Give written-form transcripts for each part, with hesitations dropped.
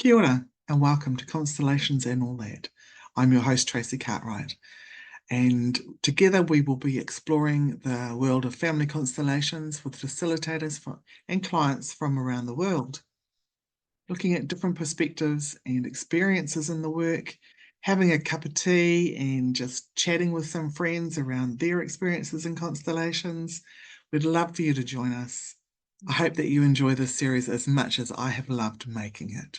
Kia ora, and welcome to Constellations and All That. I'm your host, Tracy Cartwright, and together we will be exploring the world of family constellations with facilitators and clients from around the world, looking at different perspectives and experiences in the work, having a cup of tea and just chatting with some friends around their experiences in constellations. We'd love for you to join us. I hope that you enjoy this series as much as I have loved making it.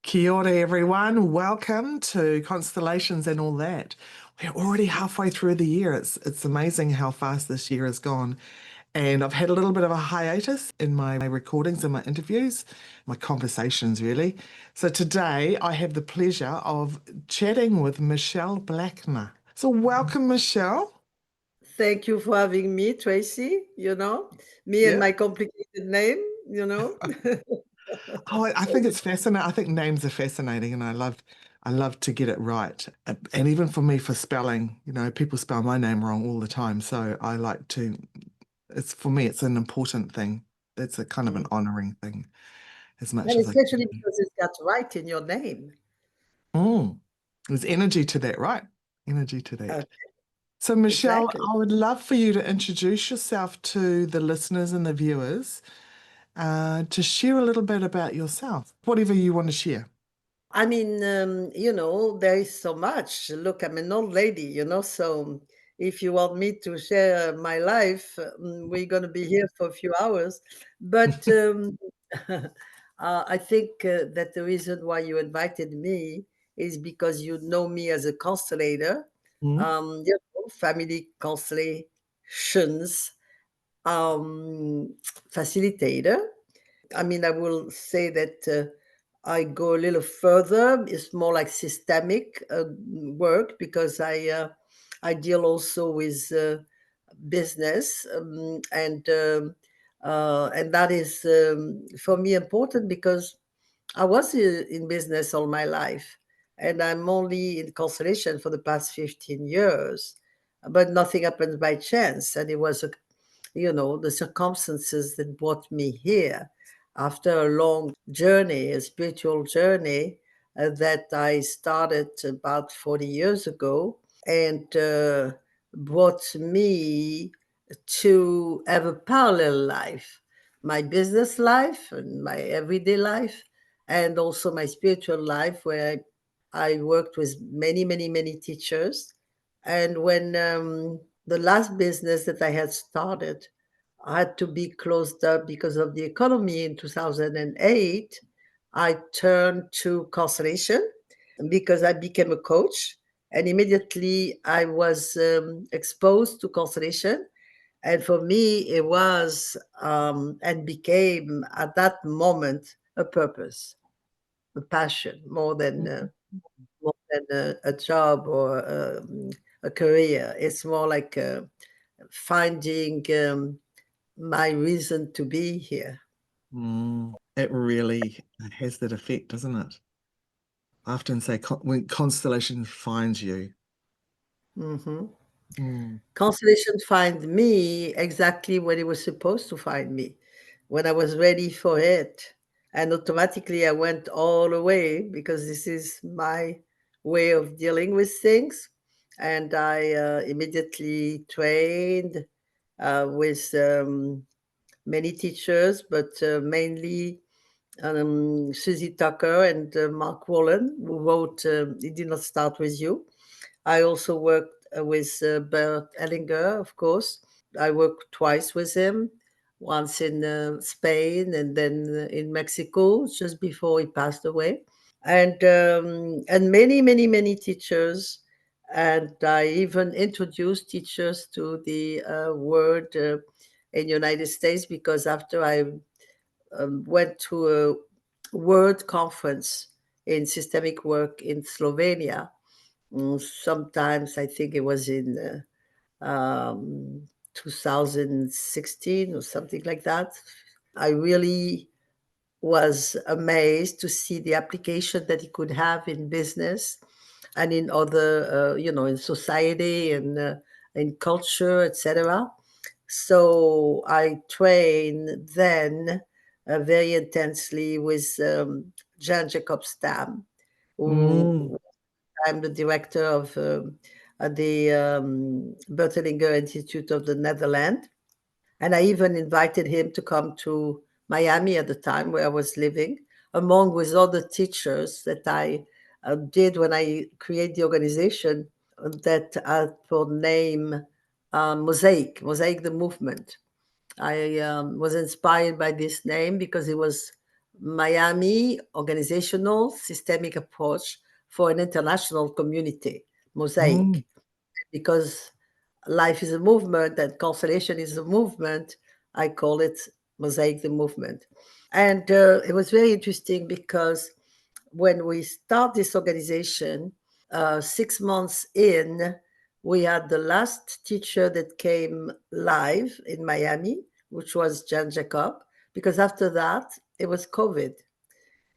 Kia ora, everyone. Welcome to Constellations and All That. We're already halfway through the year. It's amazing how fast this year has gone. And I've had a little bit of a hiatus in my recordings and my interviews, my conversations, really. So today I have the pleasure of chatting with Michelle Blechner. So welcome, Michelle. Thank you for having me, Tracy. Me and my complicated name, Oh, I think it's fascinating. I think names are fascinating, and I love to get it right. And even for me, for spelling, people spell my name wrong all the time. So I like to. For me, it's an important thing. It's a kind of an honoring thing, as much And as I especially can. because it's got right in your name. There's energy to that, right? Energy to that. Okay, So, Michelle, exactly. I would love for you to introduce yourself to the listeners and the viewers, to share a little bit about yourself, whatever you want to share. I mean, there is so much. Look, I'm an old lady, so if you want me to share my life, we're going to be here for a few hours. But I think that the reason why you invited me is because you know me as a constellator, Mm. family constellations facilitator. I mean, I will say that I go a little further. It's more like systemic work because I deal also with business, and that is for me important because I was in business all my life, and I'm only in constellation for the past 15 years. But nothing happens by chance, and it was the circumstances that brought me here after a long journey, a spiritual journey that I started about 40 years ago, and brought me to have a parallel life, my business life and my everyday life, and also my spiritual life, where I worked with many, many, many teachers. And when the last business that I had started had to be closed up because of the economy in 2008, I turned to constellation because I became a coach. And immediately I was exposed to constellation. And for me, it was and became at that moment a purpose, a passion, more than a job or a career. It's more like finding my reason to be here. It really has that effect, doesn't it? I often say when constellation finds you. hmm Mm. Constellation find me exactly when it was supposed to find me, when I was ready for it. And automatically I went all the way because this is my way of dealing with things. And I immediately trained with many teachers, but mainly Susie Tucker and Mark Wallen, who wrote It Did Not Start With You. I also worked with Bert Hellinger, of course. I worked twice with him, once in Spain and then in Mexico, just before he passed away. And many, many, many teachers. And I even introduced teachers to the word in United States because after I went to a world conference in systemic work in Slovenia. Sometimes I think it was in 2016 or something like that. I really was amazed to see the application that it could have in business and in other, in society and in culture, etc. So I trained then very intensely with Jan Jacob Stam, Mm. who I'm the director of the Bert Hellinger Institute of the Netherlands. And I even invited him to come to Miami at the time where I was living, among with other teachers that I did when I create the organization that I for name Mosaic the movement. I was inspired by this name because it was Miami organizational systemic approach for an international community, Mm. Mosaic. Because life is a movement and constellation is a movement, I call it Mosaic the movement. And it was very interesting because when we start this organization, 6 months in, we had the last teacher that came live in Miami, which was Jan Jacob, because after that, it was COVID.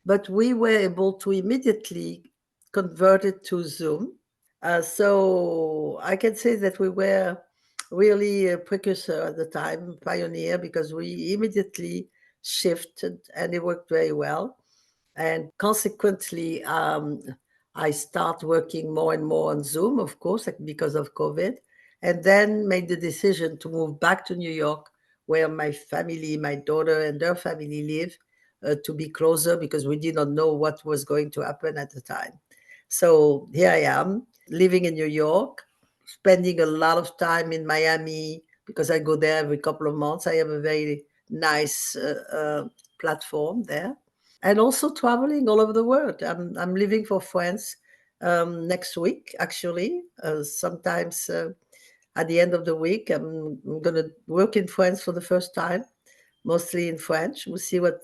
But we were able to immediately convert it to Zoom. So I can say that we were really a precursor at the time, pioneer, because we immediately shifted and it worked very well. And consequently, I start working more and more on Zoom, of course, like, because of COVID, and then made the decision to move back to New York, where my family, my daughter and their family live, to be closer because we did not know what was going to happen at the time. So here I am, living in New York, spending a lot of time in Miami because I go there every couple of months. I have a very nice platform there, and also traveling all over the world. I'm leaving for France next week, actually. Sometimes at the end of the week, I'm going to work in France for the first time, mostly in French. We'll see what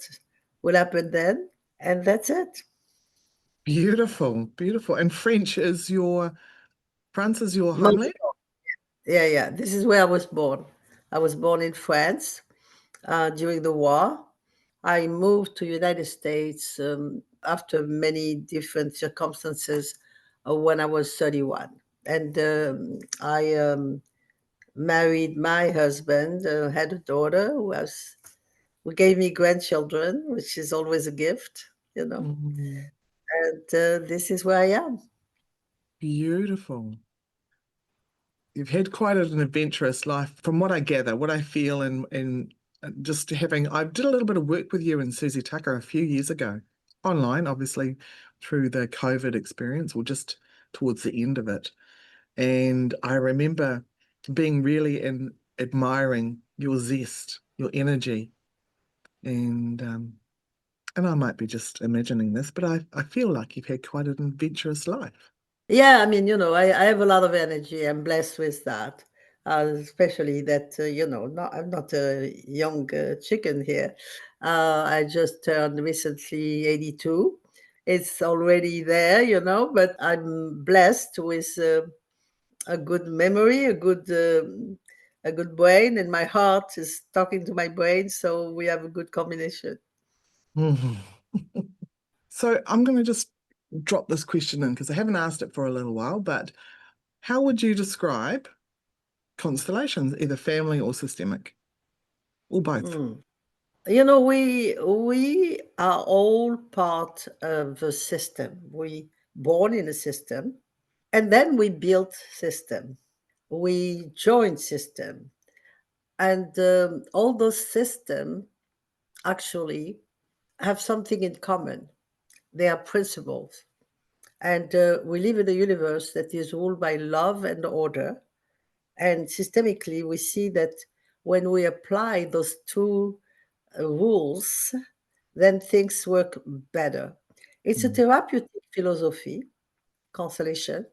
will happen then. And that's it. Beautiful, beautiful. And France is your Most, homeland? yeah, yeah. This is where I was born. I was born in France during the war. I moved to United States after many different circumstances when I was 31. And I married my husband, had a daughter who gave me grandchildren, which is always a gift, you know. Mm, And this is where I am. beautiful. You've had quite an adventurous life, from what I gather, what I feel, and just having. I did a little bit of work with you and Susie Tucker a few years ago, online, obviously, through the COVID experience, or just towards the end of it. And I remember being really admiring your zest, your energy, and I might be just imagining this, but I feel like you've had quite an adventurous life. Yeah, I mean, I have a lot of energy. I'm blessed with that, especially that, I'm not a young chicken here. I just turned recently 82. It's already there, but I'm blessed with a good memory, a good brain, and my heart is talking to my brain. So we have a good combination. Mhm. So I'm going to just drop this question in because I haven't asked it for a little while, but how would you describe constellations, either family or systemic, or both? Mm. We are all part of a system. We born in a system, and then we build system. We join system, and all those system actually have something in common. They are principles, and we live in a universe that is ruled by love and order. And systemically, we see that when we apply those two rules, then things work better. It's a Mm. therapeutic philosophy, constellation.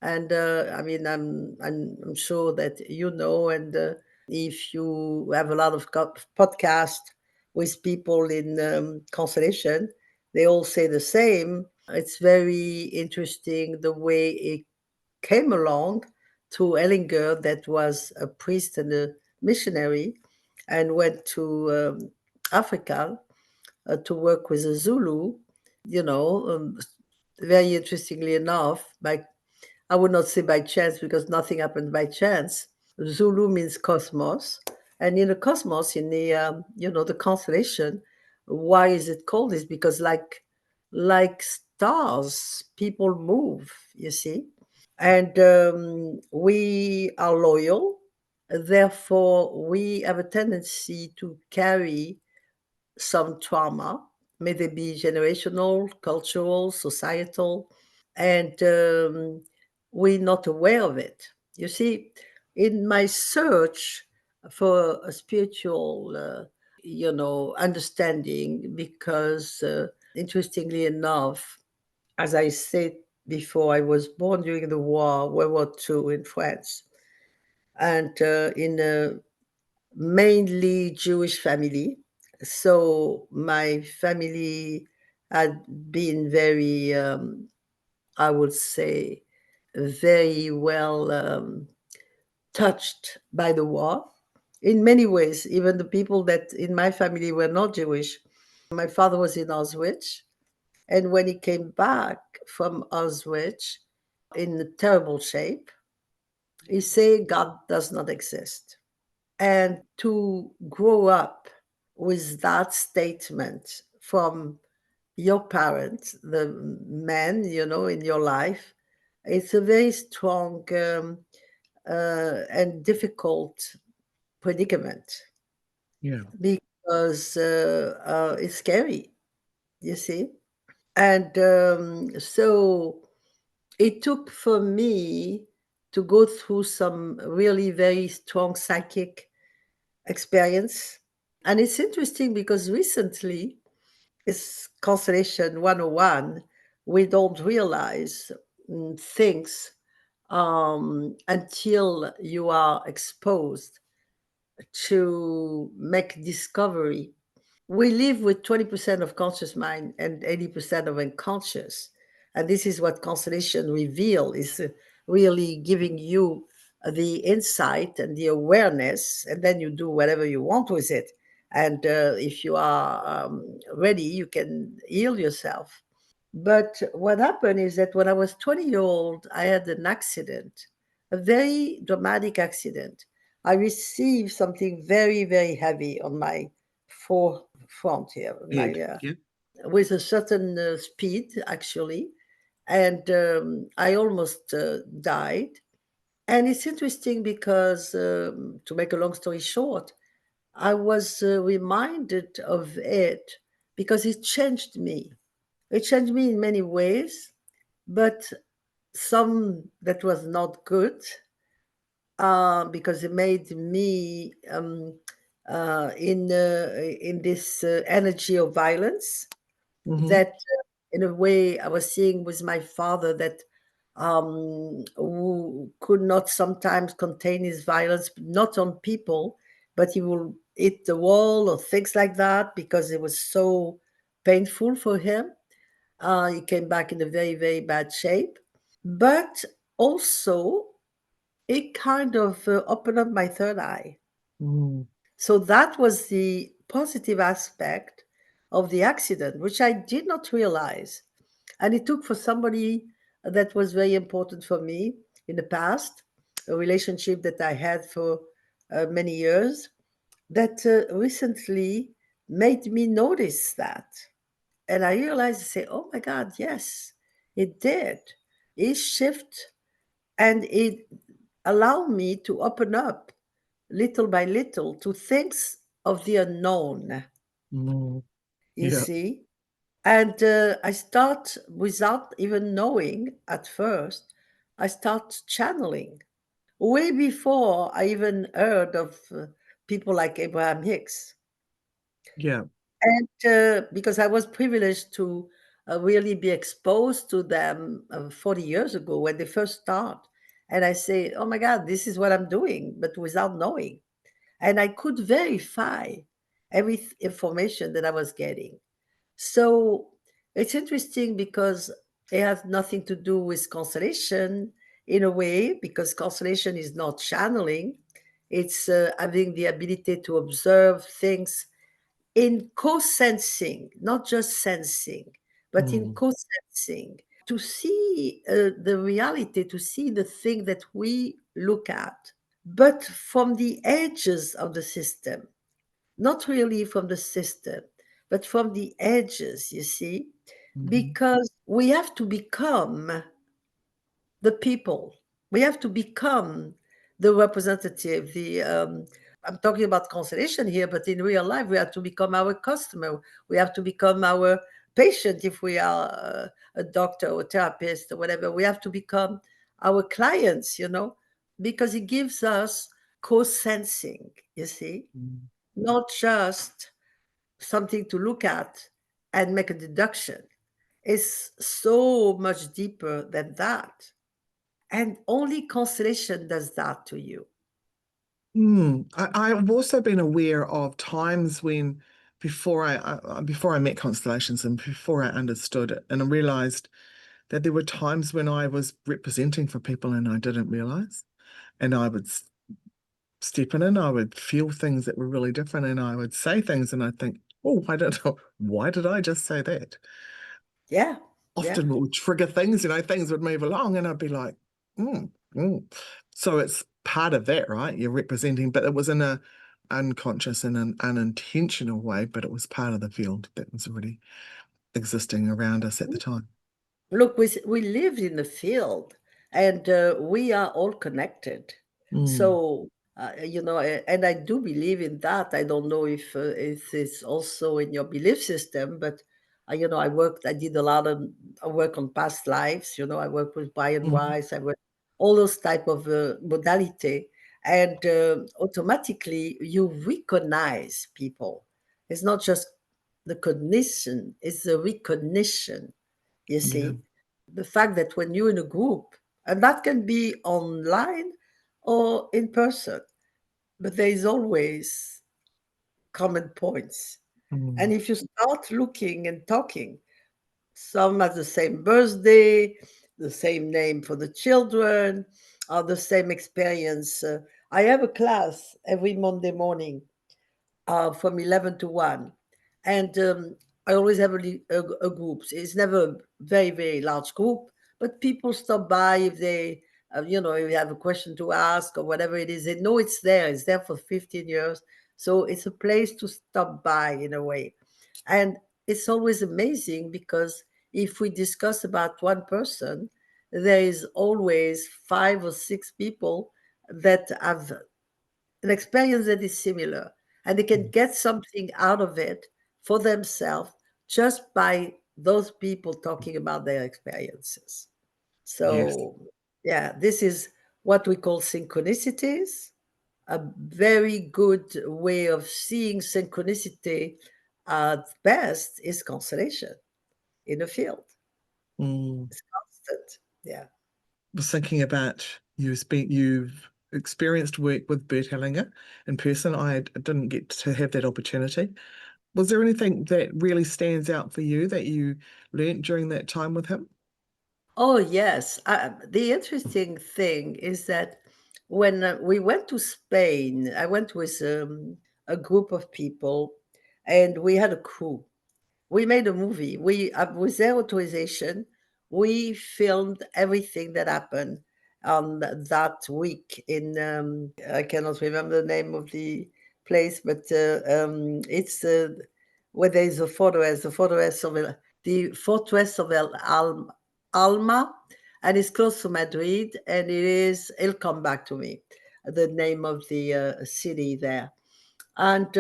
And I mean, I'm sure that and if you have a lot of podcast with people in constellation, they all say the same. It's very interesting the way it came along to Ellinger, that was a priest and a missionary, and went to Africa to work with a Zulu, you know, very interestingly enough, I would not say by chance because nothing happened by chance. Zulu means cosmos. And in the cosmos, in the, the constellation, why is it called this? Because like stars, people move, you see. And we are loyal. Therefore, we have a tendency to carry some trauma, may they be generational, cultural, societal, and we're not aware of it. You see, in my search for a spiritual, understanding, because interestingly enough, as I said before, I was born during the war, World War II in France, and in a mainly Jewish family. So my family had been very, I would say, very well touched by the war in many ways. Even the people that in my family were not Jewish. My father was in Auschwitz. And when he came back from Auschwitz in terrible shape, he said God does not exist. And to grow up with that statement from your parents, the man, in your life, it's a very strong and difficult predicament Yeah. because it's scary, you see. And so it took for me to go through some really very strong psychic experience. And it's interesting because recently, it's Constellation 101, we don't realize things until you are exposed to make discovery. We live with 20% of conscious mind and 80% of unconscious. And this is what Constellation reveal is really giving you the insight and the awareness, and then you do whatever you want with it. And if you are ready, you can heal yourself. But what happened is that when I was 20-year old, I had an accident, a very dramatic accident. I received something very, very heavy on my forefront here, Ed. Yeah. with a certain speed, actually. And I almost died. And it's interesting because, to make a long story short, I was reminded of it because it changed me. It changed me in many ways, but some that was not good because it made me in this energy of violence Mm-hmm. that, in a way, I was seeing with my father that who could not sometimes contain his violence, not on people, but he will hit the wall or things like that because it was so painful for him. He came back in a very, very bad shape. But also, it kind of opened up my third eye. Mm-hmm. So that was the positive aspect of the accident, which I did not realize. And it took for somebody that was very important for me in the past, a relationship that I had for many years, that recently made me notice that. And I realized, I say, oh my God, yes, it did. It shift and it allowed me to open up little by little to things of the unknown, Mm-hmm. you Yeah. see. And I start without even knowing at first, I start channeling way before I even heard of people like Abraham Hicks. Yeah. And because I was privileged to really be exposed to them 40 years ago when they first start. And I say, oh my God, this is what I'm doing, but without knowing. And I could verify every information that I was getting. So it's interesting because it has nothing to do with constellation in a way, because constellation is not channeling, it's having the ability to observe things in co-sensing, not just sensing, but in Mm. co-sensing, to see the reality, to see the thing that we look at. but from the edges of the system, not really from the system, but from the edges, you see, Mhm. because we have to become the people. We have to become the representative. The I'm talking about constellation here, but in real life, we have to become our customer. We have to become our patient if we are a doctor or therapist or whatever. We have to become our clients, because it gives us co-sensing. You see, Mm. not just something to look at and make a deduction. It's so much deeper than that. And only constellation does that to you. I've also been aware of times when before I met constellations and before I understood it, and I realized that there were times when I was representing for people and I didn't realize, and I would step in and I would feel things that were really different, and I would say things and I'd think, oh, I don't know, why did I just say that? Yeah, yeah. Often it would trigger things, things would move along, and I'd be like, mm, mm. So it's part of that, right? You're representing, but it was in a unconscious and an unintentional way, but it was part of the field that was already existing around us at the time. Look, we live in the field, and we are all connected. Mm, So, and I do believe in that. I don't know if it's also in your belief system, but I did a lot of work on past lives. I work with mm, WWII, I work all those type of modality, and automatically you recognize people. It's not just the cognition; it's the recognition. You yeah. see, the fact that when you're in a group, and that can be online or in person, but there is always common points. And Mm, if you start looking and talking, some have the same birthday, the same name for the children, or the same experience. I have a class every Monday morning from 11 to 1. And I always have a group. It's never a very, very large group, but people stop by if they, if you have a question to ask or whatever it is. They know it's there. It's there for 15 years. So it's a place to stop by in a way. And it's always amazing because if we discuss about one person, there is always 5 or 6 people that have an experience that is similar, and they can mm. get something out of it for themselves just by those people talking about their experiences. Yes. So, yeah, this is what we call synchronicities. A very good way of seeing synchronicity at best is constellation in the field. Mm. It's constant. Yeah. Was thinking about you've experienced work with Bert Hellinger in person. I didn't get to have that opportunity. Was there anything that really stands out for you that you learnt during that time with him? Oh, yes. The interesting thing is that when we went to Spain, I went with a group of people and we had a crew. We made a movie. With their authorization, we filmed everything that happened on that week in, I cannot remember the name of the place, but it's where there is the fortress of Alma, and it's close to Madrid, and it'll come back to me, the name of the city there. And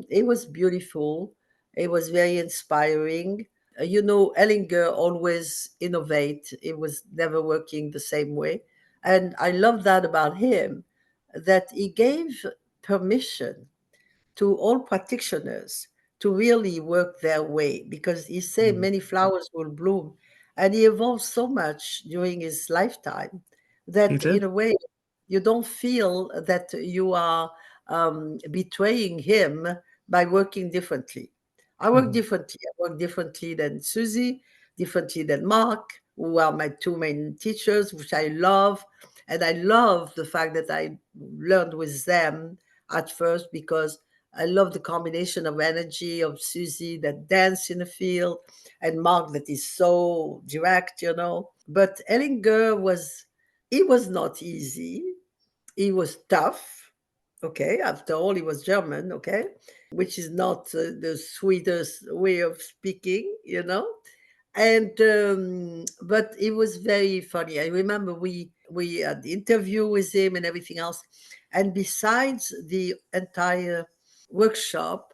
it was beautiful. It was very inspiring. Ellinger always innovate. It was never working the same way. And I love that about him, that he gave permission to all practitioners to really work their way, because he said Mm. many flowers will bloom, and he evolved so much during his lifetime He that in did. a way you don't feel that you are betraying him by working differently. I work Mhm. differently. I work differently than Susie, differently than Mark, who are my two main teachers, which I love. And I love the fact that I learned with them at first, because I love the combination of energy of Susie that dance in the field and Mark that is so direct. But Ellinger it was not easy. He was tough. Okay, after all, he was German. Okay, which is not the sweetest way of speaking, and but it was very funny. I remember we had the interview with him and everything else, and besides the entire workshop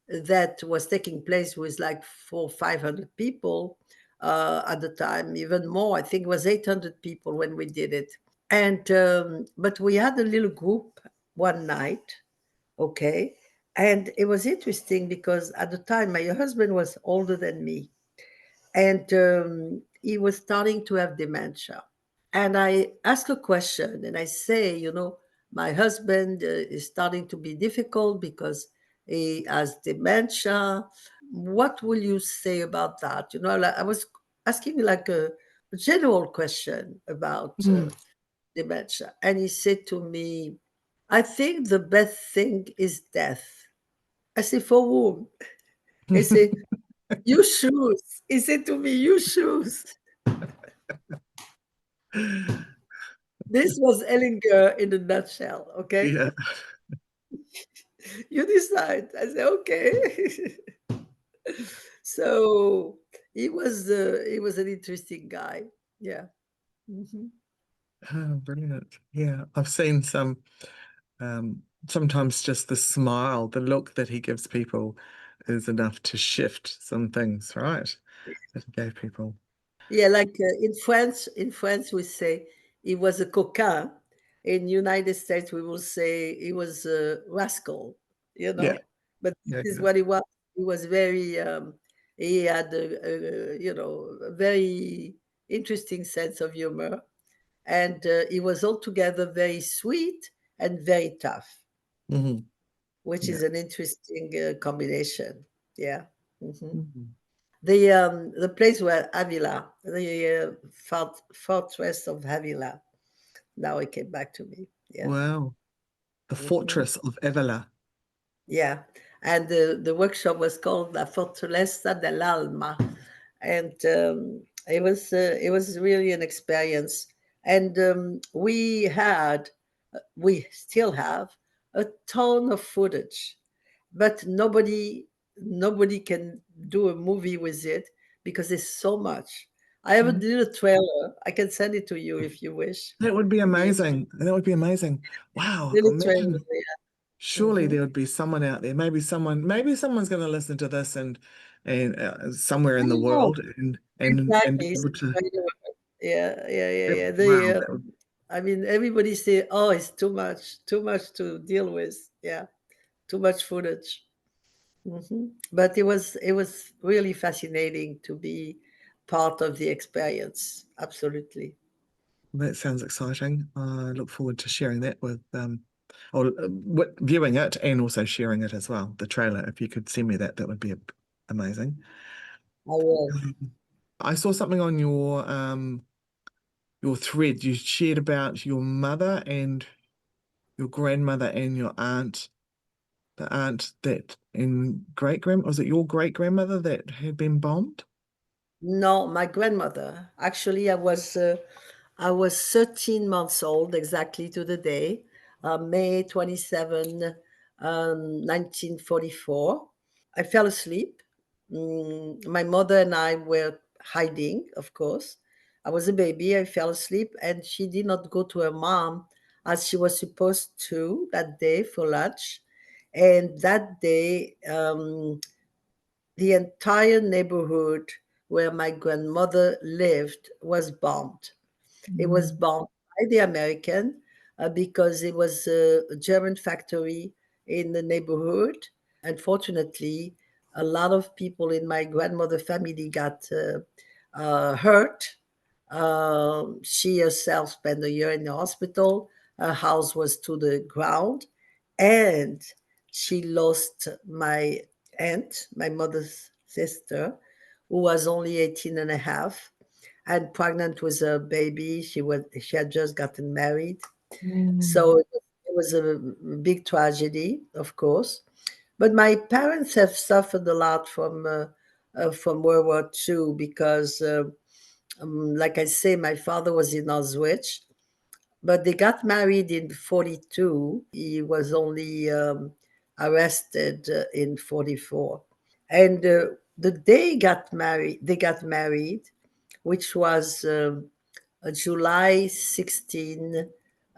that was taking place with like 400-500 people at the time, even more. I think it was 800 people when we did it. And but we had a little group one night, okay, and it was interesting because at the time my husband was older than me, and he was starting to have dementia. And I ask a question and I say, my husband is starting to be difficult because he has dementia. What will you say about that? Like, I was asking like a general question about Mm. dementia. And he said to me, I think the best thing is death. I said, for whom? He said, you choose. He said to me, you choose. This was Ellinger in a nutshell, okay? Yeah. You decide. I said, okay. So he was an interesting guy. Yeah. Mhm. Oh, brilliant. Yeah. I've seen some sometimes just the smile, the look that he gives people is enough to shift some things, right? That he gave people. Yeah, like in France we say he was a coquin. In United States we will say he was a rascal, you Yeah. know. But Yeah. this is Yeah. what he was. He was very he had a very interesting sense of humor, and he was altogether very sweet and very tough, Hmm. which Yeah. is an interesting combination. Yeah. Hmm. Mhm. The place where Avila, the fortress of Avila. Now it came back to me. Yeah. Wow. The Hmm. Fortress of Evela. Yeah. And the workshop was called La Fortaleza del Alma. And it was really an experience. And we still have a ton of footage, but nobody can do a movie with it because there's so much. I have a Mhm. little trailer. I can send it to you if you wish. That would be The amazing. That would be amazing. Wow. little trailer. Imagine, Yeah. surely there would be someone out there. Maybe someone's going to listen to this and somewhere I in the know. world and be Exactly. able to. Yeah, yeah, yeah, yeah. Wow. That would, I mean, everybody say, "Oh, it's too much to deal with." Yeah, too much footage. But it was really fascinating to be part of the experience. Absolutely. that sounds exciting. I look forward to sharing that with or viewing it and also sharing it as well. The trailer. If you could send me that, that would be amazing. I will. I saw something on your thread. You shared about your mother and your grandmother and your aunt, the aunt that and great grand was it your great grandmother that had been bombed? No, my grandmother. Actually, I was 13 months old exactly to the day, May 27, 1944. I fell asleep. My mother and I were hiding, of course. I was a baby. I fell asleep, and she did not go to her mom as she was supposed to that day for lunch. And that day, the entire neighborhood where my grandmother lived was bombed. It was Mm. bombed by the American because it was a German factory in the neighborhood. Unfortunately, a lot of people in my grandmother family got hurt. She herself spent a year in the hospital. Her house was to the ground, and she lost my aunt, my mother's sister, who was only 18 and a half and pregnant with a baby. She had just gotten married. Mm. So it was a big tragedy, of course. But my parents have suffered a lot from World War II because, like I say, my father was in Auschwitz. but they got married in 42. He was only arrested in 44. And the day got married, which was July 16,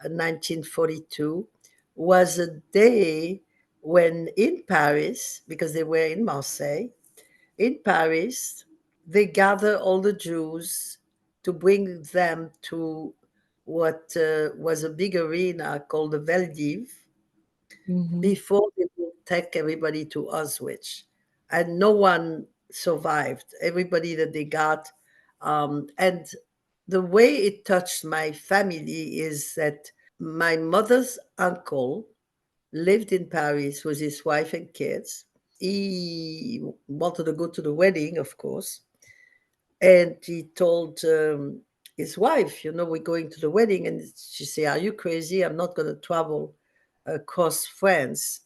1942, was a day when in Paris, because they were in Marseille, in Paris, they gather all the Jews to bring them to what was a big arena called the Veldiv Mm-hmm. before they will take everybody to Auschwitz. And no one survived. Everybody that they got. And the way it touched my family is that my mother's uncle lived in Paris with his wife and kids. He wanted to go to the wedding, of course, and he told his wife, we're going to the wedding. And she said, "Are you crazy? I'm not going to travel across France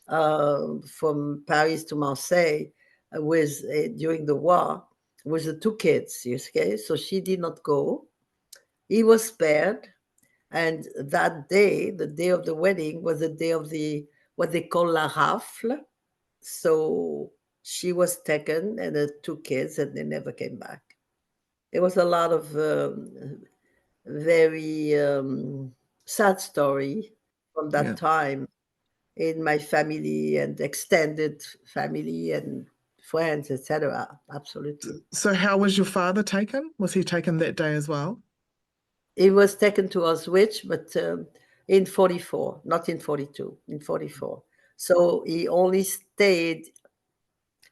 from Paris to Marseille with during the war with the two kids." Okay, so she did not go. He was spared, and that day, the day of the wedding, was the day of the what they call la rafle. So she was taken, and the two kids, and they never came back. There was a lot of very sad story from Yeah. that time in my family and extended family and friends, etc. Absolutely. So how was your father taken? Was he taken that day as well? He was taken to Auschwitz, but in 44, not in 42, in 44. So he only stayed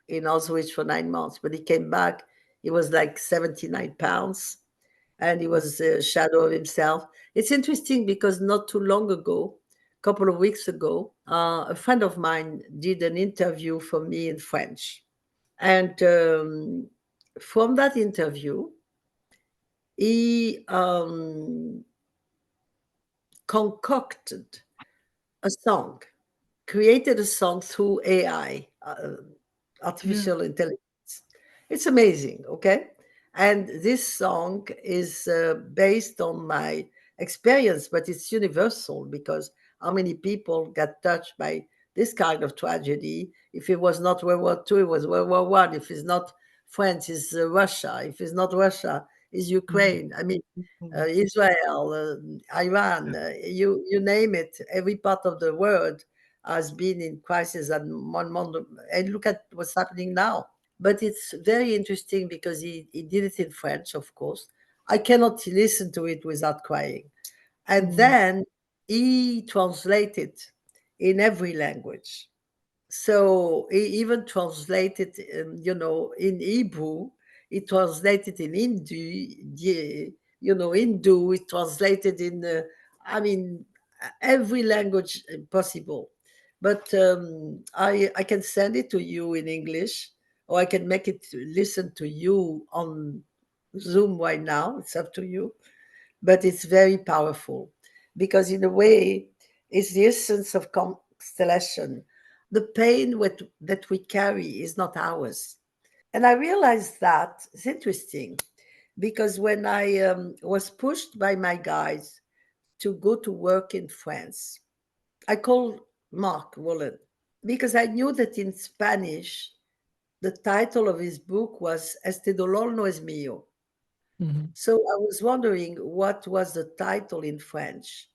in Auschwitz for 9 months, but he came back. He was like 79 pounds and he was a shadow of himself. It's interesting because not too long ago, a couple of weeks ago, a friend of mine did an interview for me in French. And from that interview, he concocted a song, created a song through AI, Yeah. artificial intelligence. It's amazing, okay? And this song is based on my experience, but it's universal because how many people got touched by this kind of tragedy? If it was not World War II, it was World War One. If it's not France, it's Russia. If it's not Russia, it's Ukraine. I mean, Mm-hmm. Israel, Iran, Yeah. you name it. Every part of the world has been in crisis at one moment. And look at what's happening now. But it's very interesting because he did it in French, of course. I cannot listen to it without crying. And Mm. then he translated in every language. So he even translated, in Hebrew. He translated in Hindu. He translated in, I mean, every language possible. But I can send it to you in English, or I can make it listen to you on Zoom right now. It's up to you. But it's very powerful because, in a way, it's the essence of constellation. The pain that we carry is not ours. And I realized that it's interesting because when I was pushed by my guides to go to work in France, I called Mark Wollen because I knew that in Spanish, the title of his book was Este dolor no es mío. Mm-hmm. So I was wondering what was the title in French.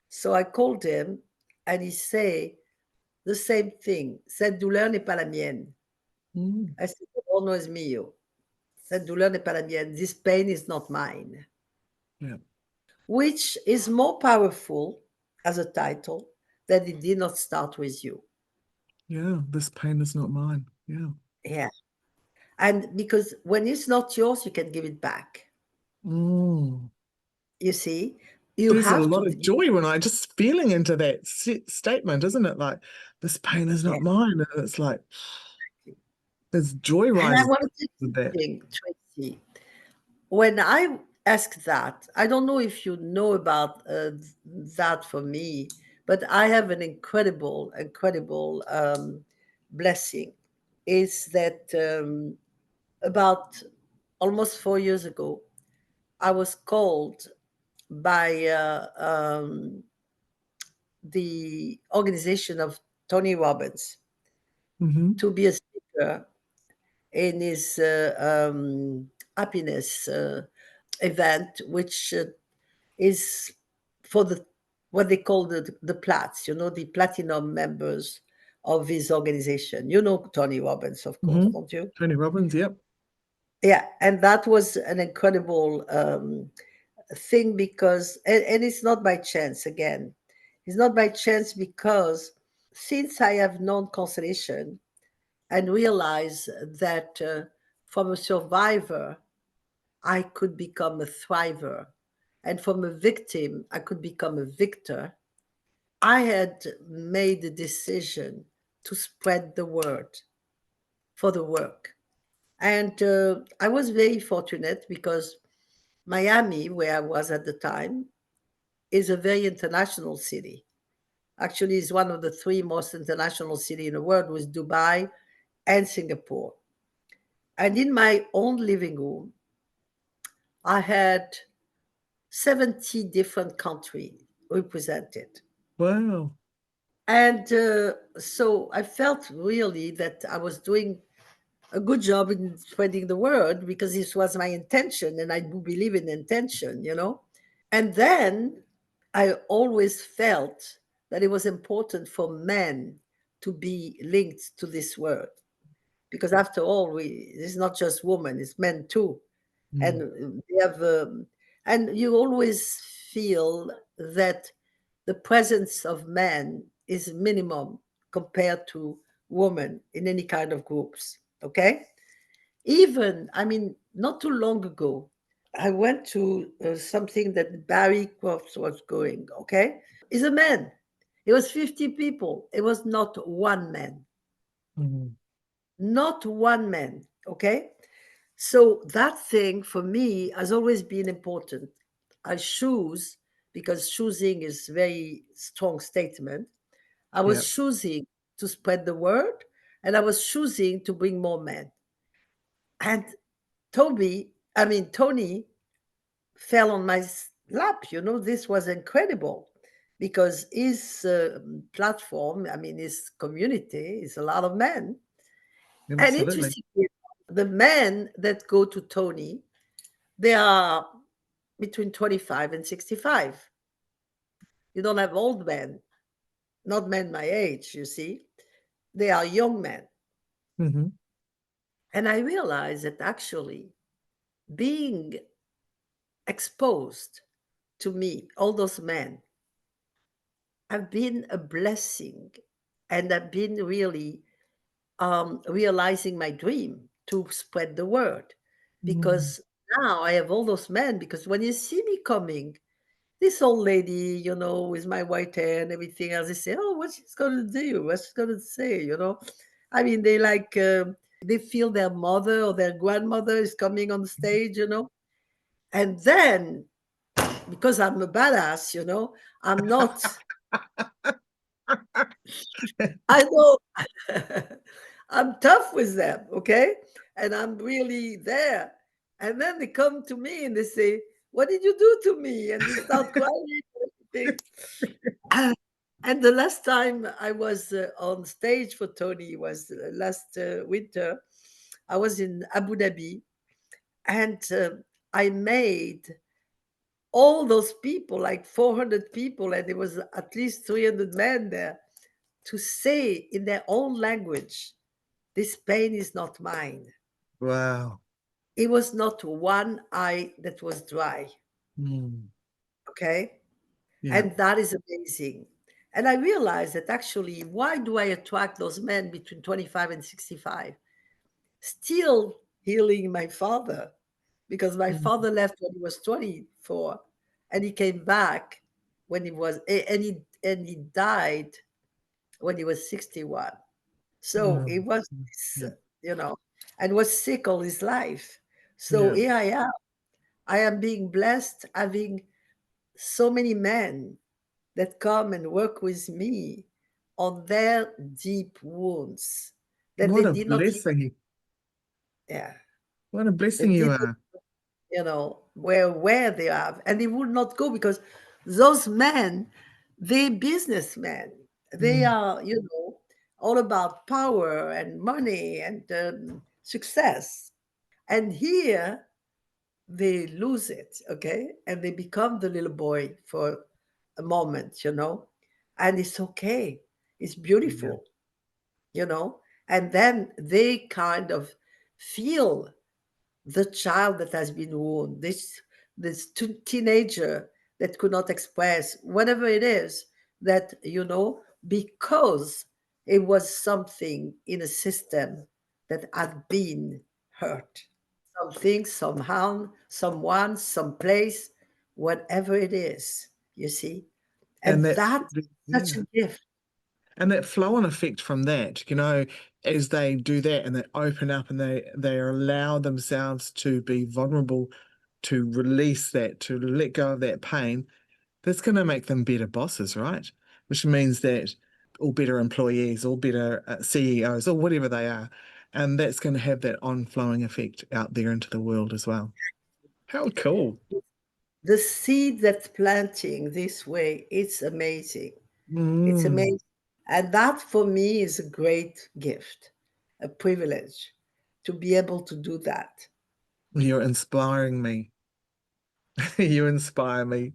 So I called him and he said the same thing. Cette douleur n'est pas la mienne. Mm. Este dolor no es mío. Cette douleur n'est pas la mienne. This pain is not mine. Yeah. Which is more powerful as a title that it did not start with you. Yeah. This pain is not mine. Yeah. Yeah. And because when it's not yours, you can give it back. Mm. You see, you There's a have to lot of give. joy when I just feeling into that statement, isn't it? Like, this pain is Yeah. not mine. And it's like, there's joy And I rises want to tell with you that. something, Tracy. When I ask that, I don't know if you know about that for me, but I have an incredible blessing. Is that about almost 4 years ago, I was called by the organization of Tony Robbins Mm-hmm. to be a speaker in his happiness event, which is for the what they call the plats, the platinum members of his organization. You know Tony Robbins, of course, Mm-hmm. don't you? Tony Robbins, yep. Yeah, and that was an incredible thing because, and it's not by chance again. It's not by chance because since I have known constellation and realized that from a survivor, I could become a thriver. And from a victim, I could become a victor. I had made the decision to spread the word for the work. And I was very fortunate because Miami, where I was at the time, is a very international city. Actually, it's one of the three most international cities in the world, with Dubai and Singapore. And in my own living room, I had 70 different countries represented. Wow. And so I felt really that I was doing a good job in spreading the word because this was my intention, and I do believe in intention. And then I always felt that it was important for men to be linked to this word because, after all, it's not just women, it's men too. Mm. And they have, and you always feel that the presence of men is minimum compared to women in any kind of groups. Okay, even, I mean, not too long ago, I went to something that Barry Crofts was going. Okay, he's a man. It was 50 people. It was not one man. Mm. Not one man. Okay, so that thing for me has always been important. I choose, because choosing is very strong statement. I Yeah. was choosing to spread the word, and I was choosing to bring more men. And Tony fell on my lap. This was incredible because his platform, his community is a lot of men. And Absolutely. interestingly, the men that go to Tony, they are between 25 and 65. You don't have old men, not men my age, you see. They are young men. Mm-hmm. And I realized that actually being exposed to me, all those men, have been a blessing, and have been really realizing my dream to spread the word. Mm. Because now I have all those men, because when you see me coming, this old lady, with my white hair and everything else, they say, oh, what's she's going to do? What's she going to say? They like, they feel their mother or their grandmother is coming on the stage. And then, because I'm a badass, I'm not, I know, I'm tough with them, okay? And I'm really there. And then they come to me and they say, what did you do to me? And they start crying and everything. And the last time I was on stage for Tony was last winter. I was in Abu Dhabi, and I made all those people, like 400 people, and there was at least 300 men there, to say in their own language, this pain is not mine. Wow. It was not one eye that was dry. Mm. Okay. Yeah. And that is amazing. And I realized that actually, why do I attract those men between 25 and 65? Still healing my father, because my Mm. father left when he was 24, and he came back when he was, and he died when he was 61. So Wow. it was, Yeah. you know, and was sick all his life. So Yeah. here I am. I am being blessed, having so many men that come and work with me on their deep wounds that they What a did not, blessing. yeah, What a they blessing you did not, are. where they are, and they would not go because those men, they businessmen, they Mm. are all about power and money and success, and here they lose it, okay, and they become the little boy for a moment, and it's okay, it's Yeah. beautiful, and then they kind of feel the child that has been wounded, this teenager that could not express whatever it is, that because it was something in a system that had been hurt, something, somehow, someone, someplace, whatever it is, you see, And and that's such yeah. a gift. And that flow on effect from that, as they do that and they open up and they allow themselves to be vulnerable, to release that, to let go of that pain, that's going to make them better bosses, right? Which means that all better employees, all better CEOs, or whatever they are. And that's going to have that on-flowing effect out there into the world as well. How cool. The seed that's planting this way, it's amazing. It's Mm, amazing. And that for me is a great gift, a privilege to be able to do that. you're inspiring me. You inspire me.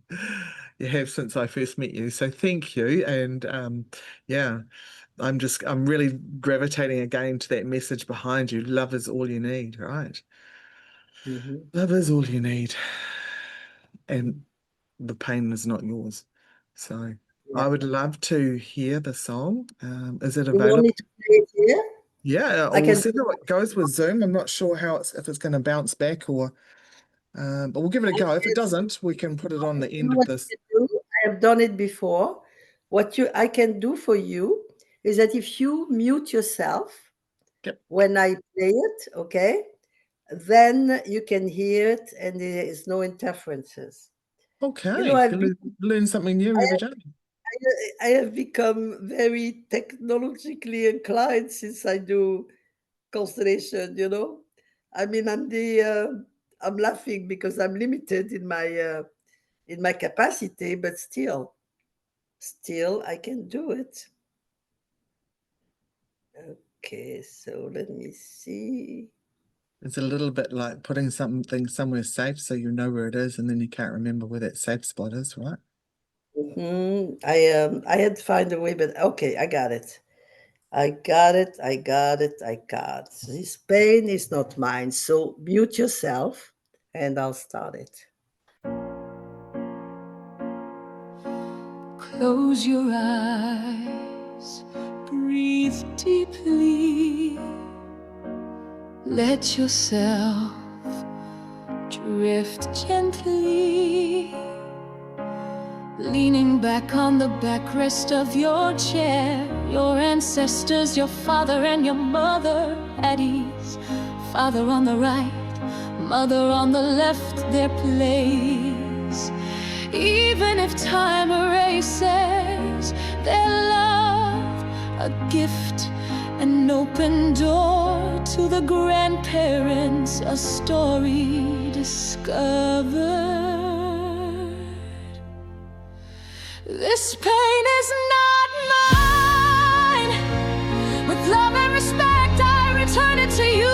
You have since I first met you. So thank you. And yeah, I'm really gravitating again to that message behind you. Love is all you need, right? Mhm. Love is all you need. And the pain is not yours. So Yeah. I would love to hear the song. Is it You want me available? to play it here? Yeah, I we'll can. see how it goes with Zoom. I'm not sure if it's going to bounce back or, but we'll give it a I go. If it can. doesn't, we can put it on the You end know of what this. you can do? I have done it before. What I can do for you is that if you mute yourself Yep. when I play it, okay, then you can hear it and there is no interferences. Okay. I've been, Learn something new every day. I have become very technologically inclined since I do constellation. I mean, I'm laughing because I'm limited in my capacity, but still I can do it. Okay, so let me see. It's a little bit like putting something somewhere safe so you know where it is and then you can't remember where that safe spot is, right? I had to find a way, but okay, I got it. I got it. I got it. I got it. This pain is not mine. So mute yourself and I'll start it. Close your eyes, breathe deeply, let yourself drift gently, leaning back on the backrest of your chair. Your ancestors, your father and your mother at ease. Father on the right, mother on the left, their place. Even if time erases their love, a gift, an open door to the grandparents, a story discovered. This pain is not mine. With love and respect, I return it to you,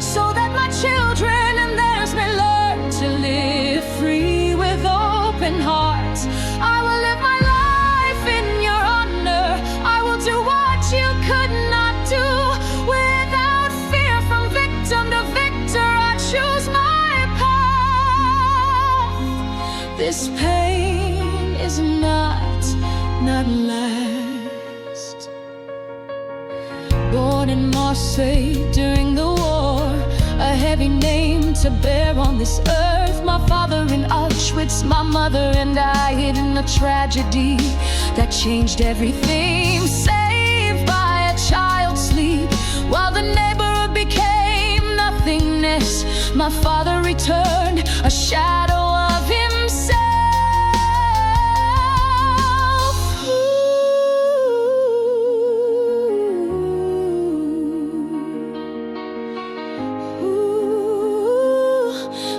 so that my children and theirs may learn to live free with open hearts. I will live my life in your honor. I will do what you could not do. Without fear, from victim to victor, I choose my path. This pain is not last. Born in Marseille during the war, a heavy name to bear on this earth. My father in Auschwitz, my mother and I hid in a tragedy that changed everything. Saved by a child's sleep, while the neighborhood became nothingness, my father returned, a shadow of himself.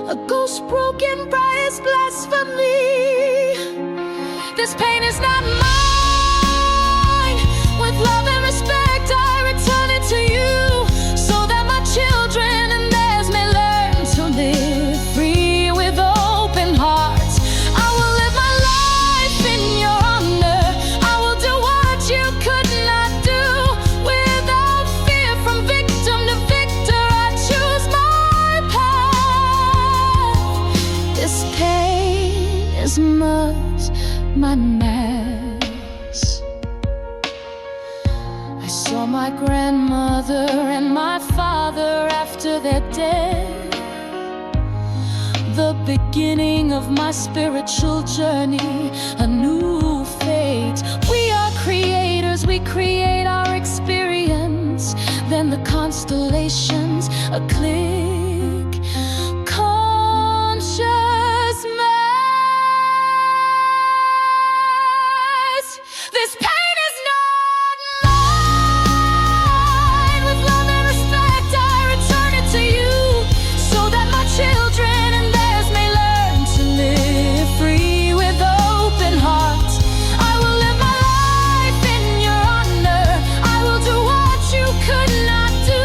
A ghost is blasphemy. This pain is not mine. With love and respect, I return it to you, so that my children and theirs may learn to live free with open hearts. I will live my life in your honor. I will do what you could not do. Without fear, from victim to victor, I choose my path. This pain is much my mass. I saw my grandmother and my father after their death, the beginning of my spiritual journey, a new fate. We are creators, we create our experience. Then the constellations, a click, conscious mass. This pain is not mine. With love and respect, I return it to you, so that my children and theirs may learn to live free with open hearts. I will live my life in your honor. I will do what you could not do.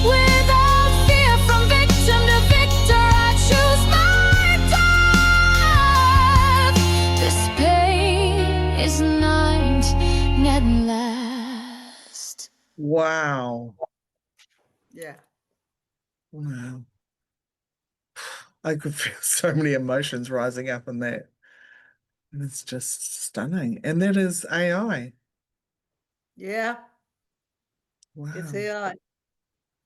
Without fear, from victim to victor, I choose my path. This pain is not at last. Wow. Yeah. Wow. I could feel so many emotions rising up in that. And it's just stunning. And that is AI. Yeah. Wow. It's AI.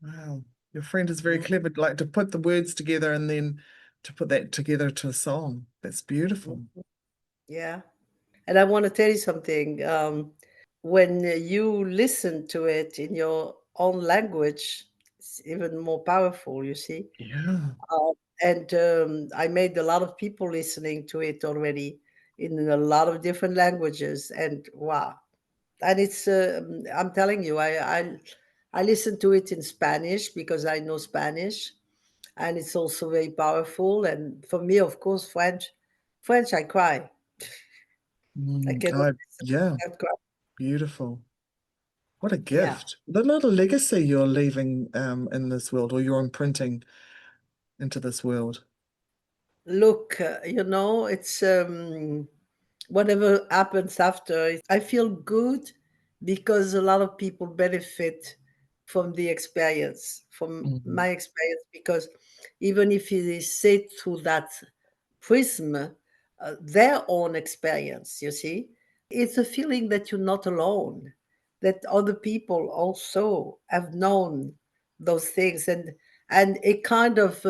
Wow. Your friend is very Mm. clever, like to put the words together and then to put that together to a song. That's beautiful. Yeah. And I want to tell you something. When you listen to it in your own language, it's even more powerful, you see. Yeah. And I made a lot of people listening to it already in a lot of different languages. And wow. And it's, I'm telling you, I listen to it in Spanish because I know Spanish. And it's also very powerful. And for me, of course, French, I cry. I cannot Yeah, listen, I cry. beautiful. What a Yeah. gift. The little legacy you're leaving in this world, or you're imprinting into this world. Look, it's whatever happens after. I feel good because a lot of people benefit from the experience, from Mhm. my experience, because even if it is said through that prism, their own experience, you see, it's a feeling that you're not alone, that other people also have known those things, and it kind of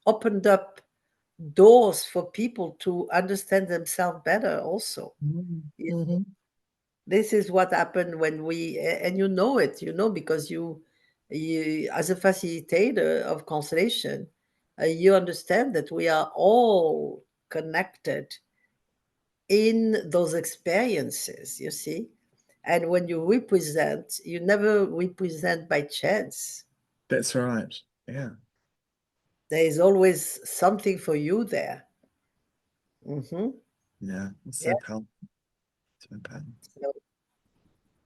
opened up doors for people to understand themselves better also. Mhm. You see, Mhm. this is what happened when and you know it, because you as a facilitator of constellation, you understand that we are all connected in those experiences, you see. And when you represent, you never represent by chance. That's right. Yeah. There is always something for you there. Hmm. Yeah. It's Yeah. so powerful. So powerful. So,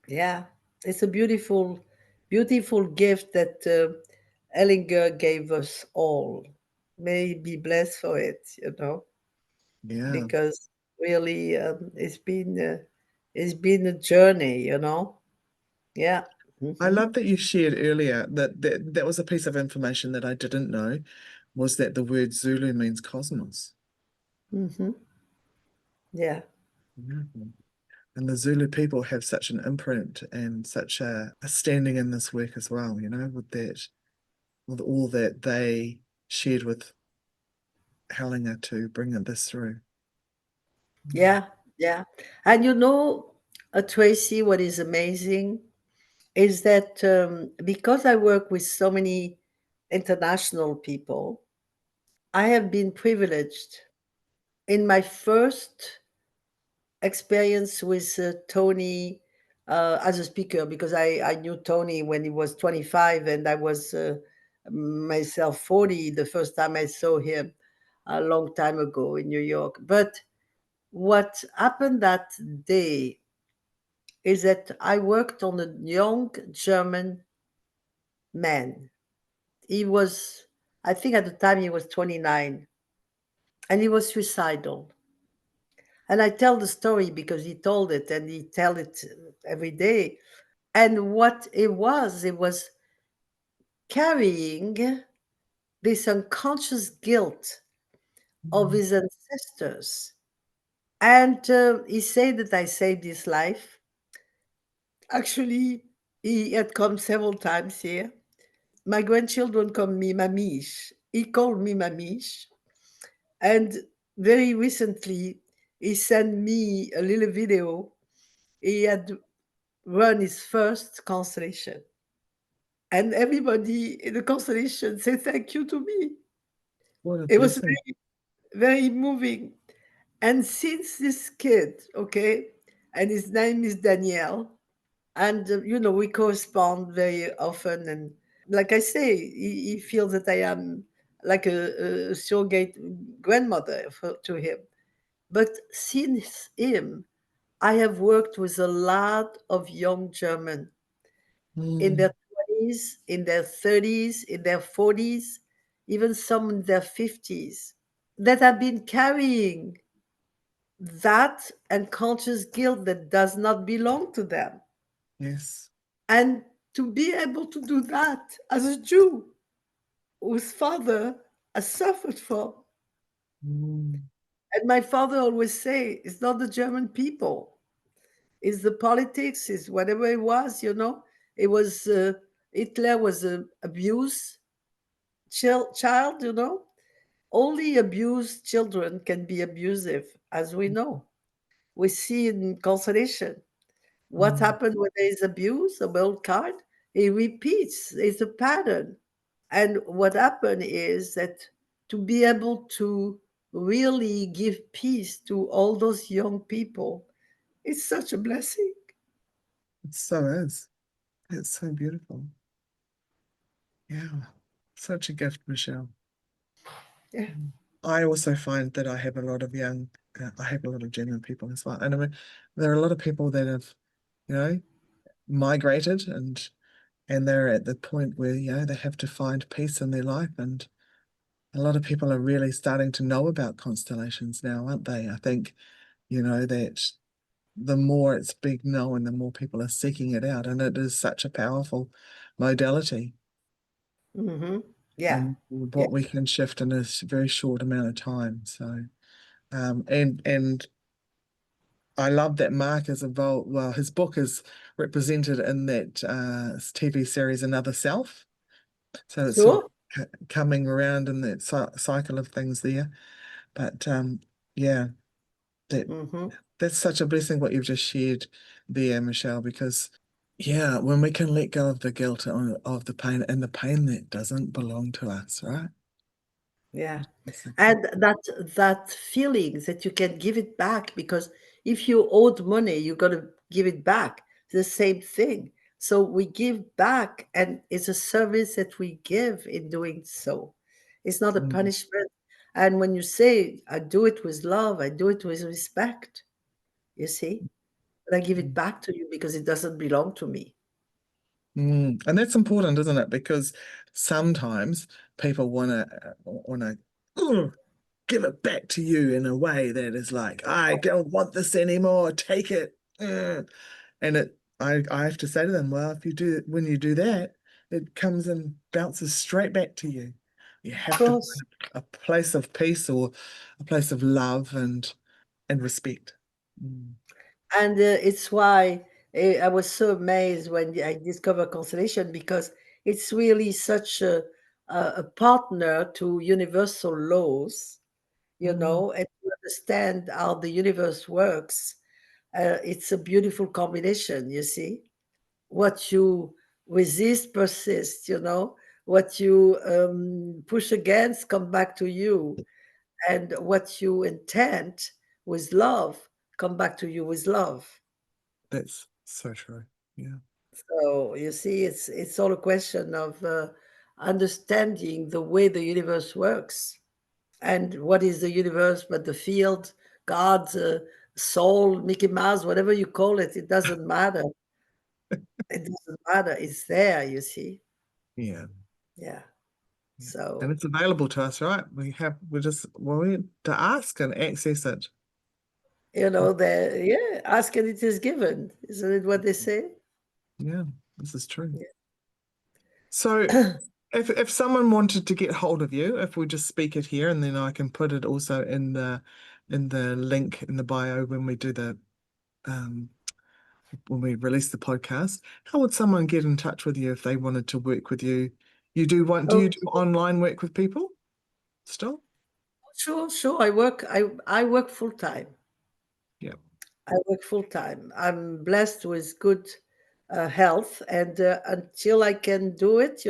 yeah, it's a beautiful, beautiful gift that Ellinger gave us all. May he be blessed for it, Yeah. because really it's been a journey. Yeah. I Hmm. love that you shared earlier that was a piece of information that I didn't know, was that the word Zulu means cosmos. Hmm. Yeah. Mhm. And the Zulu people have such an imprint and such a standing in this work as well, with all that they shared with Hellinger to bring this through. Yeah. Yeah. And Tracy, what is amazing is that because I work with so many international people, I have been privileged in my first experience with Tony as a speaker, because I knew Tony when he was 25 and I was myself 40 the first time I saw him. a long time ago in New York. But what happened that day is that I worked on a young German man. He was, I think at the time he was 29, and he was suicidal. And I tell the story because he told it and he tell it every day. And what it was carrying this unconscious guilt of his ancestors. And he said that I saved his life. Actually, he had come several times here. My grandchildren call me Mamish. He called me Mamish. And very recently, he sent me a little video. He had run his first constellation. And everybody in the constellation said thank you to me. What a It was blessing. very moving. And since this kid, okay, and his name is Danielle, and we correspond very often. And like I say, he feels that I am like a surrogate grandmother to him. But since him, I have worked with a lot of young German in Mm, their 20s, in their 30s, in their 40s, even some in their 50s, that have been carrying that unconscious guilt that does not belong to them. yes. And to be able to do that as a Jew whose father has suffered from. Mm, And my father always say, it's not the German people, it's the politics, it's whatever it was. It was Hitler was a abused child. Only abused children can be abusive, as we know. We see in consolation. What mm. happened when there is abuse, a wild card? It repeats, it's a pattern. And what happened is that to be able to really give peace to all those young people is such a blessing. It so is. It's so beautiful. Yeah. Such a gift, Michelle. Yeah. I also find that I have a lot of I have a lot of German people as well. And I mean, there are a lot of people that have, migrated and they're at the point where, they have to find peace in their life. And a lot of people are really starting to know about constellations now, aren't they? I think, that the more it's being known, the more people are seeking it out. And it is such a powerful modality. Mm-hmm. Yeah. And Yeah. what we can shift in a very short amount of time. So, and I love that Mark is involved. Well, his book is represented in that TV series Another Self. So it's sort Sure. of coming around in that cycle of things there. But yeah, that Mm-hmm. that's such a blessing what you've just shared there, Michelle, because yeah, when we can let go of the guilt of the pain and the pain that doesn't belong to us, right? Yeah. It's like, And that feeling that you can give it back, because if you owed money, you got to give it back. The same thing. So we give back, and it's a service that we give in doing so. It's not a mm, punishment. And when you say, I do it with love, I do it with respect, you see, but I give it mm. back to you because it doesn't belong to me. And that's important, isn't it? Because sometimes people wanna give it back to you in a way that is like, I don't want this anymore, take it. And I have to say to them, well, when you do that, it comes and bounces straight back to you. You Of have to course. find a place of peace or a place of love and respect. Mm. And it's why I was so amazed when I discovered Constellation, because it's really such a partner to universal laws, Mm. and to understand how the universe works. It's a beautiful combination, you see. What you resist persists. What you push against come back to you. And what you intend with love come back to you with love. That's so true. Yeah. So you see, it's all a question of understanding the way the universe works. And what is the universe but the field, God, soul, Mickey Mouse, whatever you call it, it doesn't matter. It doesn't matter. It's there, you see. Yeah. Yeah. And So, it's available to us, right? We just to ask and access it. ask and it is given. Isn't it what they say? Yeah, this is true. Yeah. So if someone wanted to get hold of you, if we just speak it here, and then I can put it also in the link in the bio when we do the when we release the podcast, how would someone get in touch with you if they wanted to work with you? Do you do online work with people still? Sure. I work full time. Yeah. I work full time. I'm blessed with good health, and until I can do it,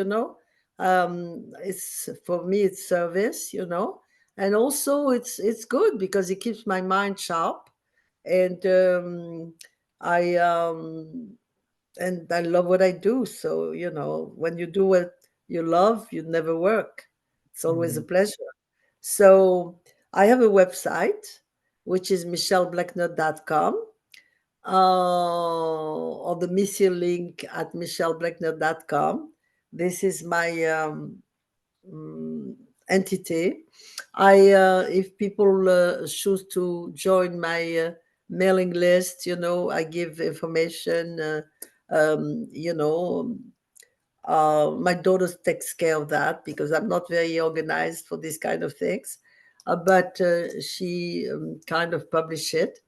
it's for me it's service, and also it's good because it keeps my mind sharp, and I and I love what I do. So when you do what you love, you never work. It's always a pleasure. So I have a website which is michelleblechner.com, or the missing link at michelleblechner.com. This is my entity. If people choose to join my mailing list, I give information. My daughter takes care of that because I'm not very organized for these kind of things. But she kind of publish it.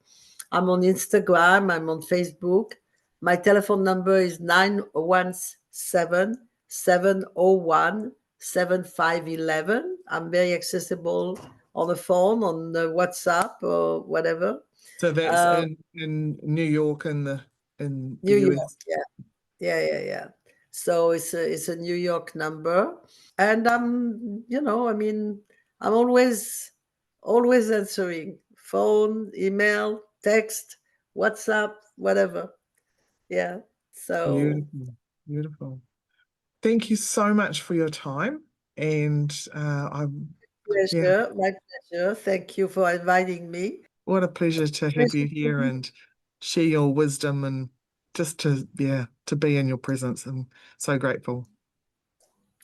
I'm on Instagram. I'm on Facebook. My telephone number is 917-701-7511. I'm very accessible on the phone, on the WhatsApp or whatever. So that's in New York and in the New US. York, yeah. So it's a New York number, and I'm always answering phone, email, text, WhatsApp, whatever. Yeah. So Beautiful, beautiful. Thank you so much for your time, and yeah, my pleasure. Thank you for inviting me. what a pleasure to have you here and share your wisdom and just to be in your presence. I'm so grateful.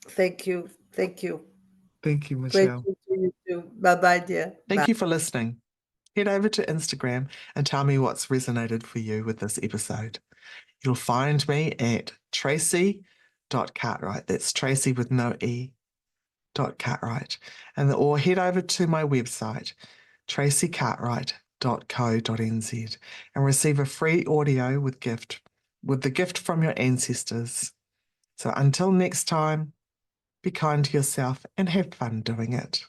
Thank you. Thank you, Grateful Michelle. to you too. Bye bye, dear. Thank you for listening. Head over to Instagram and tell me what's resonated for you with this episode. You'll find me at tracy.cartwright. That's Tracy with no E. .cartwright. Or head over to my website, tracycartwright.co.nz, and receive a free audio with the gift from your ancestors. So until next time, be kind to yourself and have fun doing it.